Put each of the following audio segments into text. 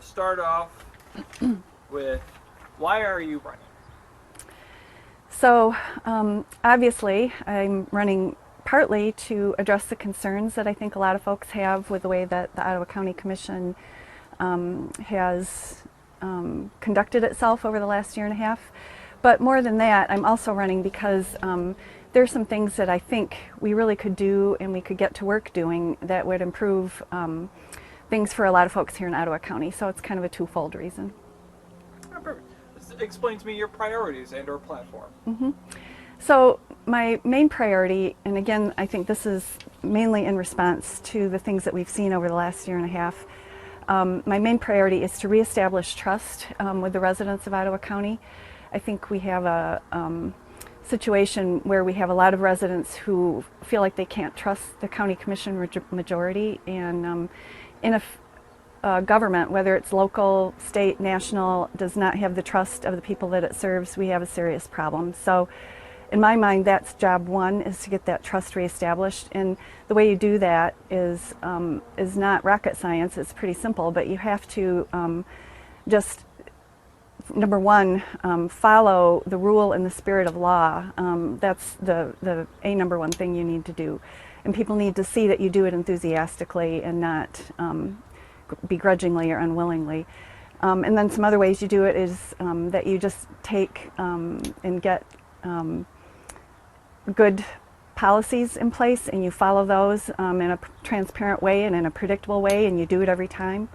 start off with, why are you running? So obviously I'm running partly to address the concerns that I think a lot of folks have with the way that the Ottawa County Commission has conducted itself over the last year and a half. But more than that, I'm also running because there's some things that I think we really could do and we could get to work doing that would improve things for a lot of folks here in Ottawa County. So it's kind of a twofold reason. Oh, perfect. Explain to me your priorities and or platform. Mm-hmm. So my main priority, and again, I think this is mainly in response to the things that we've seen over the last year and a half, my main priority is to reestablish trust with the residents of Ottawa County. I think we have a situation where we have a lot of residents who feel like they can't trust the county commission majority, and in a government, whether it's local, state, national, does not have the trust of the people that it serves, we have a serious problem. So in my mind, that's job one, is to get that trust reestablished. And the way you do that is not rocket science. It's pretty simple, but you have to just, number one, follow the rule and the spirit of law. That's the number one thing you need to do. And people need to see that you do it enthusiastically and not begrudgingly or unwillingly. And then some other ways you do it is that you just take and get good policies in place, and you follow those in a transparent way and in a predictable way, and you do it every time.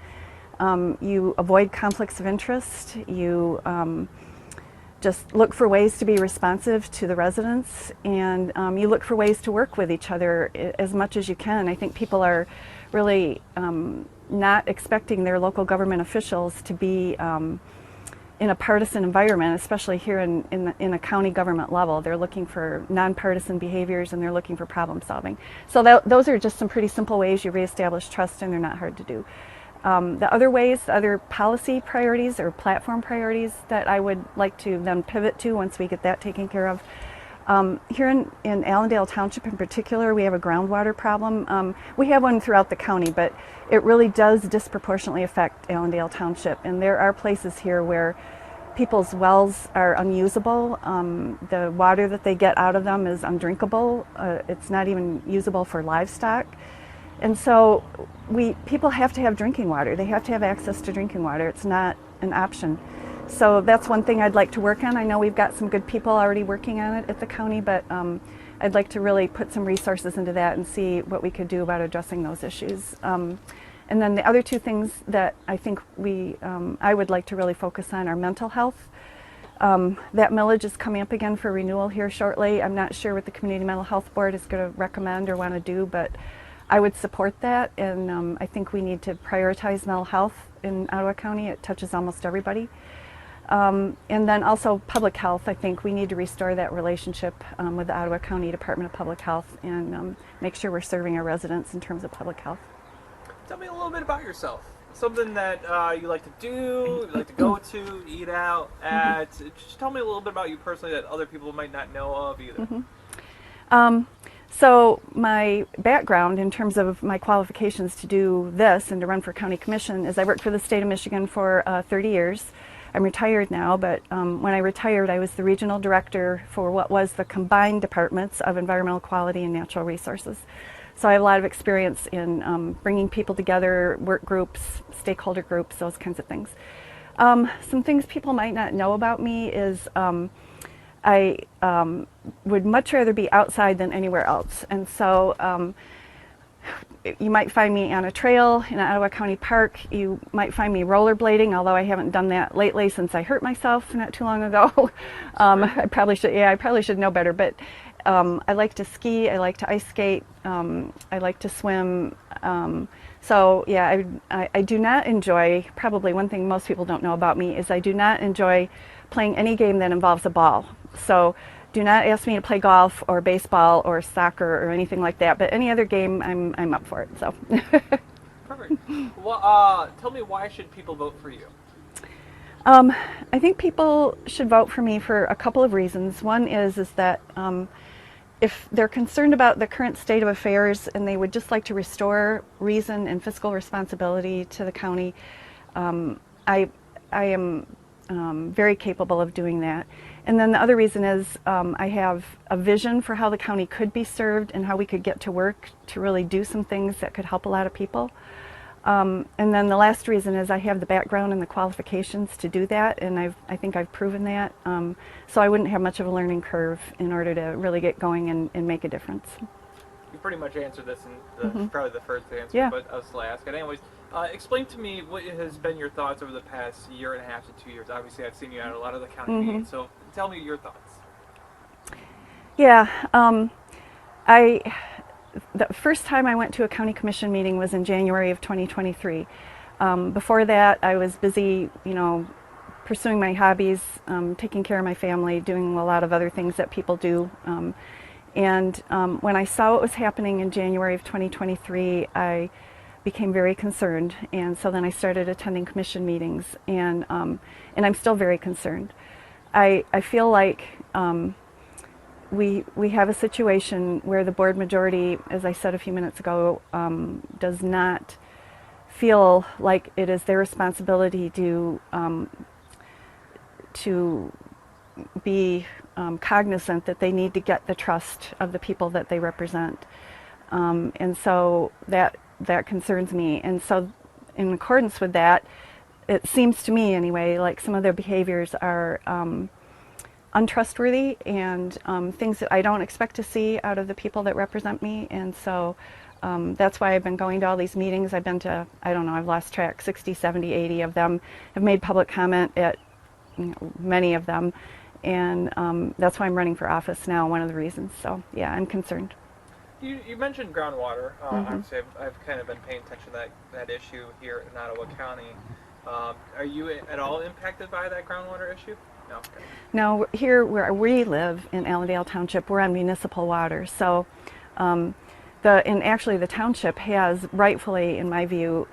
You avoid conflicts of interest. You just look for ways to be responsive to the residents, and you look for ways to work with each other as much as you can. I think people are really not expecting their local government officials to be in a partisan environment, especially here in a county government level. They're looking for nonpartisan behaviors, and they're looking for problem solving. So those are just some pretty simple ways you reestablish trust, and they're not hard to do. The other ways, the other policy priorities or platform priorities that I would like to then pivot to once we get that taken care of. Here in Allendale Township in particular, we have a groundwater problem. We have one throughout the county, but it really does disproportionately affect Allendale Township. And there are places here where people's wells are unusable. The water that they get out of them is undrinkable. It's not even usable for livestock. And so people have to have drinking water. They have to have access to drinking water. It's not an option. So that's one thing I'd like to work on. I know we've got some good people already working on it at the county, but I'd like to really put some resources into that and see what we could do about addressing those issues. And then the other two things that I think I would like to really focus on are mental health. That millage is coming up again for renewal here shortly. I'm not sure what the Community Mental Health Board is going to recommend or want to do, but I would support that, and I think we need to prioritize mental health in Ottawa County. It touches almost everybody. And then also public health. I think we need to restore that relationship with the Ottawa County Department of Public Health and make sure we're serving our residents in terms of public health. Tell me a little bit about yourself. Something that you like to do, you like to go to, eat out at. Just tell me a little bit about you personally that other people might not know of either. So my background in terms of my qualifications to do this and to run for county commission is I worked for the state of Michigan for 30 years. I'm retired now, but when I retired, I was the regional director for what was the combined departments of environmental quality and natural resources. So I have a lot of experience in bringing people together, work groups, stakeholder groups, those kinds of things. Some things people might not know about me is I would much rather be outside than anywhere else. And so you might find me on a trail in Ottawa County Park. You might find me rollerblading, although I haven't done that lately since I hurt myself not too long ago. I probably should know better, but I like to ski, I like to ice skate, I like to swim. So yeah, I do not enjoy, probably one thing most people don't know about me is I do not enjoy playing any game that involves a ball. So do not ask me to play golf or baseball or soccer or anything like that, but any other game, I'm up for it. So. Perfect. Well, tell me, why should people vote for you? I think people should vote for me for a couple of reasons. One is that if they're concerned about the current state of affairs and they would just like to restore reason and fiscal responsibility to the county, I am very capable of doing that. And then the other reason is I have a vision for how the county could be served and how we could get to work to really do some things that could help a lot of people. And then the last reason is I have the background and the qualifications to do that, and I think I've proven that. So I wouldn't have much of a learning curve in order to really get going and make a difference. You pretty much answered this in probably the first answer, Yeah. but I'll still ask it. Anyways, explain to me what has been your thoughts over the past year and a half to 2 years. Obviously, I've seen you at a lot of the county meetings, so tell me your thoughts. Yeah, the first time I went to a county commission meeting was in January of 2023. Before that, I was busy, pursuing my hobbies, taking care of my family, doing a lot of other things that people do. And when I saw what was happening in January of 2023, I became very concerned. And so then I started attending commission meetings, and I'm still very concerned. I feel like we have a situation where the board majority, as I said a few minutes ago, does not feel like it is their responsibility to be cognizant that they need to get the trust of the people that they represent. And so that concerns me. And so in accordance with that, it seems to me anyway, like some of their behaviors are untrustworthy and things that I don't expect to see out of the people that represent me. And so that's why I've been going to all these meetings. I've been to, I don't know, I've lost track, 60, 70, 80 of them. Have made public comment at many of them. And that's why I'm running for office now, one of the reasons. So yeah, I'm concerned. You mentioned groundwater. Obviously, I've kind of been paying attention to that issue here in Ottawa County. Are you at all impacted by that groundwater issue? No. Okay. No, here where we live in Allendale Township, we're on municipal water. So, and actually the township has rightfully, in my view,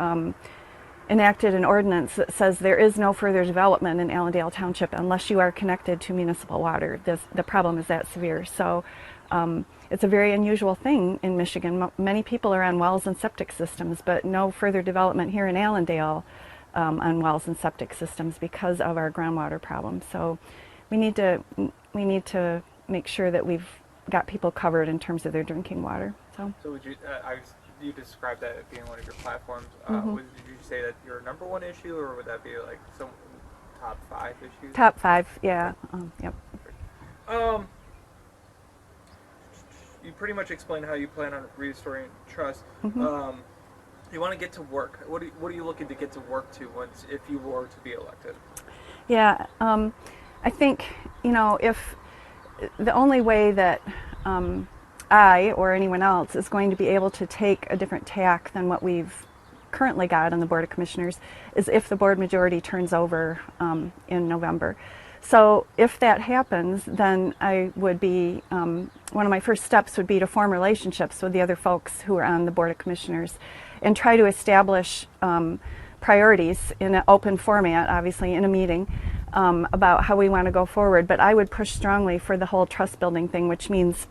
enacted an ordinance that says there is no further development in Allendale Township unless you are connected to municipal water. The problem is that severe. So, it's a very unusual thing in Michigan. Many people are on wells and septic systems, but no further development here in Allendale on wells and septic systems because of our groundwater problem. So we need to make sure that we've got people covered in terms of their drinking water. So would you you described that as being one of your platforms. Did you say that your number one issue, or would that be like some top 5 issues? Top 5, yeah. Yep. You pretty much explained how you plan on restoring trust. You want to get to work. What are you looking to get to work to if you were to be elected? Yeah, I think if the only way that I or anyone else is going to be able to take a different tack than what we've currently got on the Board of Commissioners is if the board majority turns over in November. So if that happens, then I would be, one of my first steps would be to form relationships with the other folks who are on the Board of Commissioners and try to establish priorities in an open format, obviously in a meeting, about how we want to go forward. But I would push strongly for the whole trust building thing, which means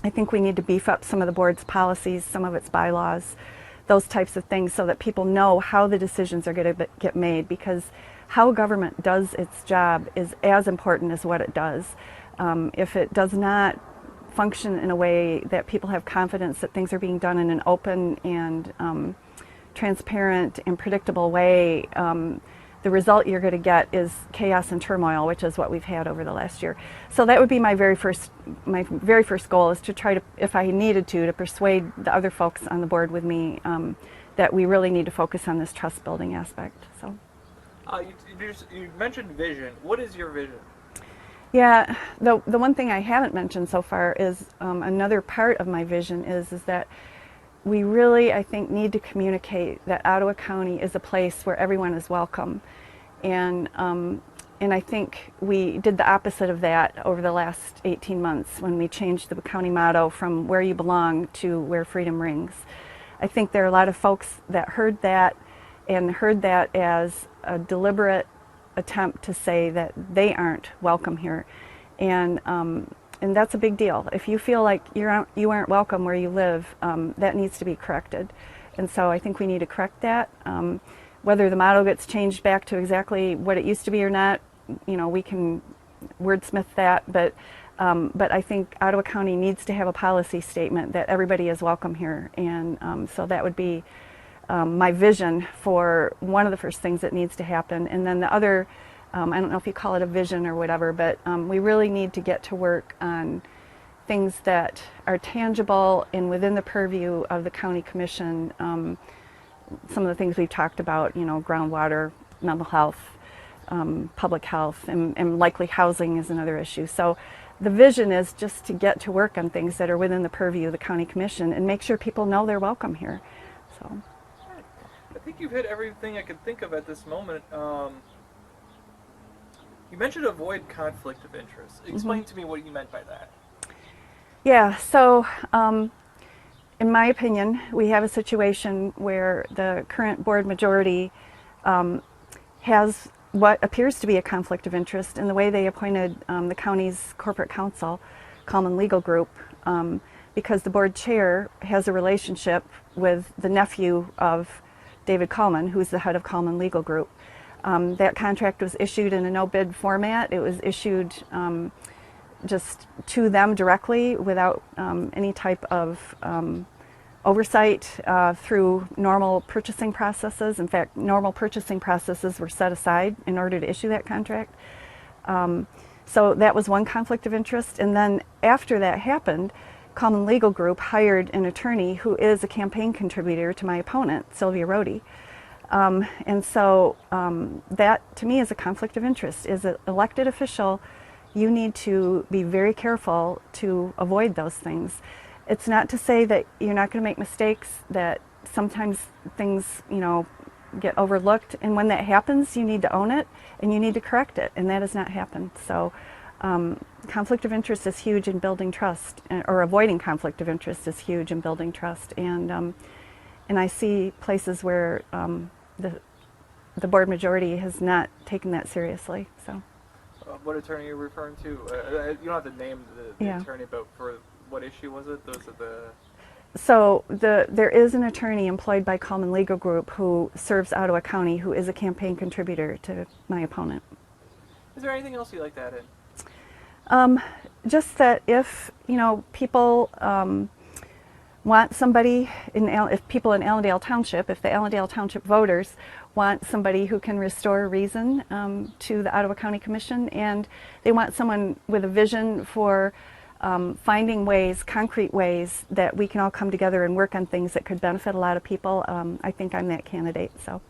I think we need to beef up some of the board's policies, some of its bylaws, those types of things, so that people know how the decisions are going to get made, because how government does its job is as important as what it does. If it does not function in a way that people have confidence that things are being done in an open and transparent and predictable way, the result you're going to get is chaos and turmoil, which is what we've had over the last year. So that would be my very first goal, is to try to, if I needed to persuade the other folks on the board with me that we really need to focus on this trust building aspect. So. You mentioned vision. What is your vision? Yeah, the one thing I haven't mentioned so far is another part of my vision is that we really, I think, need to communicate that Ottawa County is a place where everyone is welcome. And I think we did the opposite of that over the last 18 months when we changed the county motto from where you belong to where freedom rings. I think there are a lot of folks that heard that as a deliberate attempt to say that they aren't welcome here. And that's a big deal. If you feel like you aren't welcome where you live, that needs to be corrected. And so I think we need to correct that. Whether the motto gets changed back to exactly what it used to be or not, we can wordsmith that, but I think Ottawa County needs to have a policy statement that everybody is welcome here, and so that would be my vision for one of the first things that needs to happen. And then the other, I don't know if you call it a vision or whatever, but we really need to get to work on things that are tangible and within the purview of the county commission. Some of the things we've talked about, groundwater, mental health, public health, and likely housing is another issue. So the vision is just to get to work on things that are within the purview of the county commission and make sure people know they're welcome here. So I think you've hit everything I could think of at this moment. You mentioned avoid conflict of interest. Explain to me what you meant by that. Yeah, so in my opinion, we have a situation where the current board majority has what appears to be a conflict of interest in the way they appointed the county's corporate counsel, Coleman Legal Group, because the board chair has a relationship with the nephew of David Coleman, who's the head of Coleman Legal Group. That contract was issued in a no-bid format. It was issued just to them directly without any type of oversight through normal purchasing processes. In fact, normal purchasing processes were set aside in order to issue that contract. So that was one conflict of interest. And then after that happened, Coleman Legal Group hired an attorney who is a campaign contributor to my opponent, Sylvia Rohde. And so that to me is a conflict of interest. As an elected official, you need to be very careful to avoid those things. It's not to say that you're not going to make mistakes, that sometimes things, get overlooked. And when that happens, you need to own it and you need to correct it. And that has not happened. So conflict of interest is huge in building trust, or avoiding conflict of interest is huge in building trust. And I see places where the board majority has not taken that seriously. So. What attorney are you referring to? You don't have to name the attorney, but for what issue was it? Those are the... So there is an attorney employed by Coleman Legal Group who serves Ottawa County, who is a campaign contributor to my opponent. Is there anything else you'd like to add in? Just that if people want somebody if people in Allendale Township, if the Allendale Township voters want somebody who can restore reason to the Ottawa County Commission, and they want someone with a vision for finding ways, concrete ways, that we can all come together and work on things that could benefit a lot of people, I think I'm that candidate. So.